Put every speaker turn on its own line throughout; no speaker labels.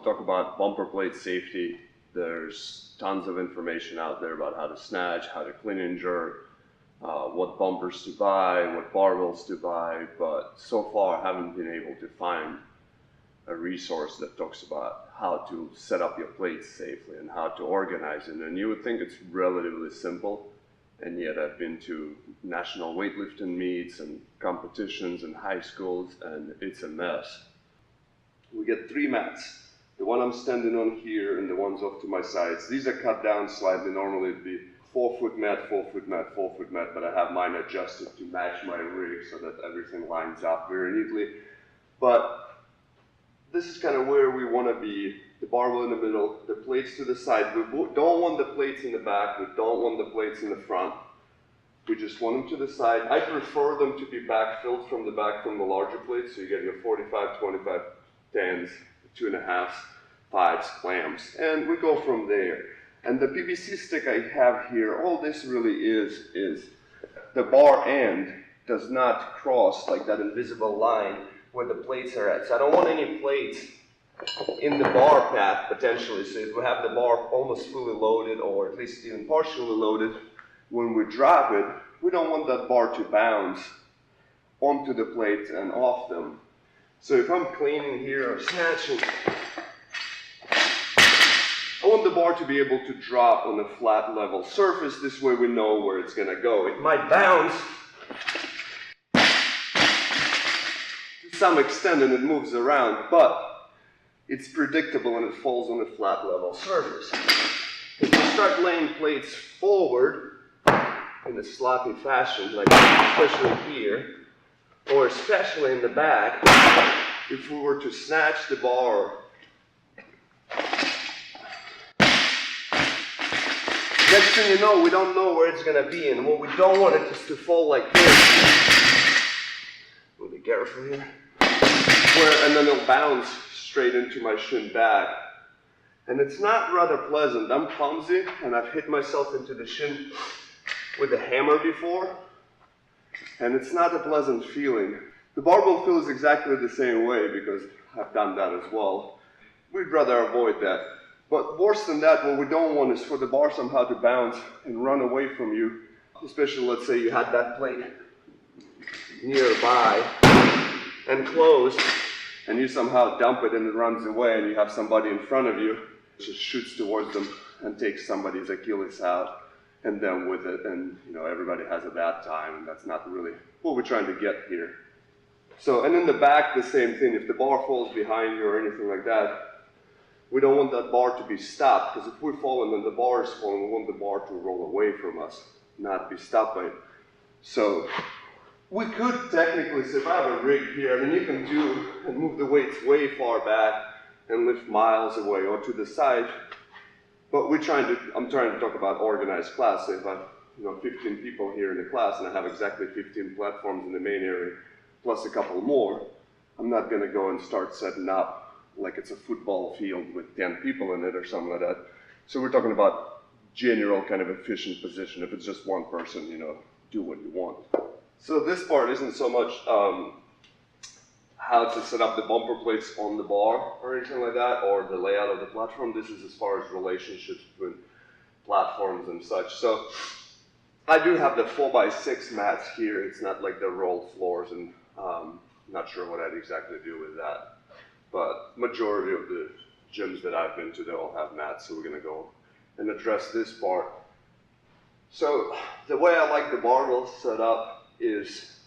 talk about bumper plate safety. There's tons of information out there about how to snatch, how to clean and jerk, what bumpers to buy, what barbells to buy, but so far I haven't been able to find a resource that talks about how to set up your plates safely and how to organize it. And you would think it's relatively simple, and yet I've been to national weightlifting meets and competitions in high schools, and it's a mess. We get 3 mats. The one I'm standing on here and the ones off to my sides. These are cut down slightly. Normally it'd be 4-foot mat, 4-foot mat, 4-foot mat, but I have mine adjusted to match my rig so that everything lines up very neatly. But this is kind of where we want to be. The barbell in the middle, the plates to the side. We don't want the plates in the back. We don't want the plates in the front. We just want them to the side. I prefer them to be backfilled from the back from the larger plates, so you get your 45, 25, 10s, 2.5s, 5s, clams, and we go from there. And the PVC stick I have here, all this really is the bar end does not cross like that invisible line where the plates are at. So I don't want any plates in the bar path potentially. So if we have the bar almost fully loaded or at least even partially loaded, when we drop it, we don't want that bar to bounce onto the plates and off them. So if I'm cleaning here or snatching, I want the bar to be able to drop on a flat level surface. This way we know where it's going to go. It might bounce to some extent and it moves around, but it's predictable and it falls on a flat level surface. If you start laying plates forward in a sloppy fashion, like especially here, or especially in the back, if we were to snatch the bar, next thing you know, we don't know where it's going to be, and what we don't want it is to fall like this. We'll be careful here. And then it'll bounce straight into my shin back. And it's not rather pleasant. I'm clumsy, and I've hit myself into the shin with a hammer before, and it's not a pleasant feeling. The barbell feels exactly the same way because I've done that as well. We'd rather avoid that. But worse than that, what we don't want is for the bar somehow to bounce and run away from you, especially let's say you had that plate nearby and closed, and you somehow dump it and it runs away, and you have somebody in front of you just shoots towards them and takes somebody's Achilles out and then with it, and everybody has a bad time, and that's not really what we're trying to get here. So, and in the back, the same thing. If the bar falls behind you or anything like that, we don't want that bar to be stopped, because if we fall and then the bar is falling, we want the bar to roll away from us, not be stopped by it. So we could technically, so if I have a rig here, then you can do and move the weights way far back and lift miles away or to the side. But I'm trying to talk about organized class. So if I have 15 people here in the class and I have exactly 15 platforms in the main area, plus a couple more, I'm not going to go and start setting up like it's a football field with 10 people in it or something like that. So we're talking about general kind of efficient position. If it's just one person, do what you want. So this part isn't so much how to set up the bumper plates on the bar or anything like that, or the layout of the platform. This is as far as relationships between platforms and such. So I do have the 4x6 mats here. It's not like the rolled floors, and not sure what I'd exactly do with that. But majority of the gyms that I've been to, they all have mats, so we're going to go and address this part. So the way I like the barbell set up is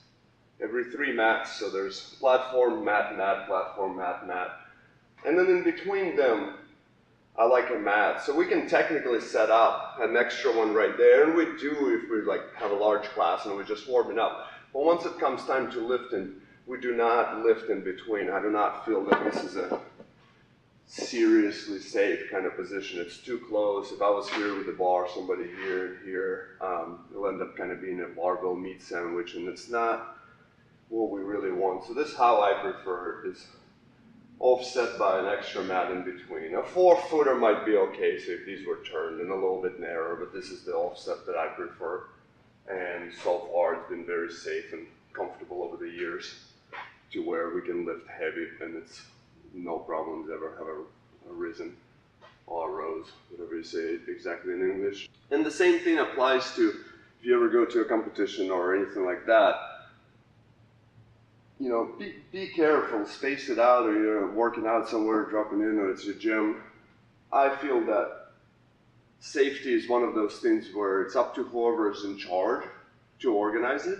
every 3 mats. So there's platform, mat, mat, platform, mat, mat. And then in between them, I like a mat. So we can technically set up an extra one right there, and we do if we have a large class and we're just warming up. But once it comes time to lifting, we do not lift in between. I do not feel that this is a seriously safe kind of position. It's too close. If I was here with the bar, somebody here and here, it'll end up kind of being a barbell meat sandwich, and it's not what we really want. So this is how I prefer it, is offset by an extra mat in between. A 4-footer might be okay, so if these were turned and a little bit narrower, but this is the offset that I prefer. And so far it's been very safe and comfortable over the years to where we can lift heavy and it's no problems ever have arisen, or arose, whatever you say exactly in English. And the same thing applies to if you ever go to a competition or anything like that. You know, be careful, space it out, or you're working out somewhere, dropping in, or it's your gym. I feel that safety is one of those things where it's up to whoever is in charge to organize it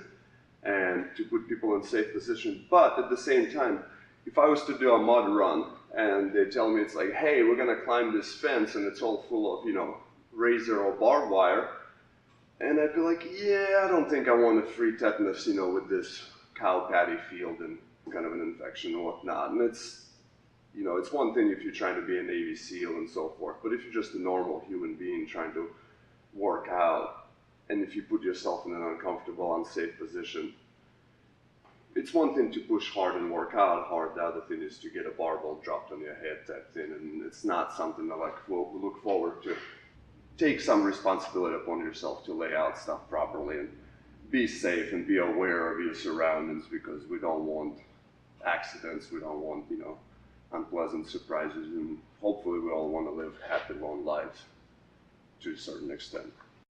and to put people in safe positions. But at the same time, if I was to do a mud run and they tell me it's like, hey, we're gonna climb this fence and it's all full of, you know, razor or barbed wire, and I'd be like, yeah, I don't think I want a free tetanus, you know, with this cow patty field and kind of an infection and whatnot. And it's, you know, it's one thing if you're trying to be a Navy SEAL and so forth, but if you're just a normal human being trying to work out, and if you put yourself in an uncomfortable, unsafe position, it's one thing to push hard and work out hard, the other thing is to get a barbell dropped on your head type thing, and it's not something that like we'll look forward to. Take some responsibility upon yourself to lay out stuff properly and be safe and be aware of your surroundings, because we don't want accidents, we don't want, you know, unpleasant surprises, and hopefully we all want to live happy long lives to a certain extent.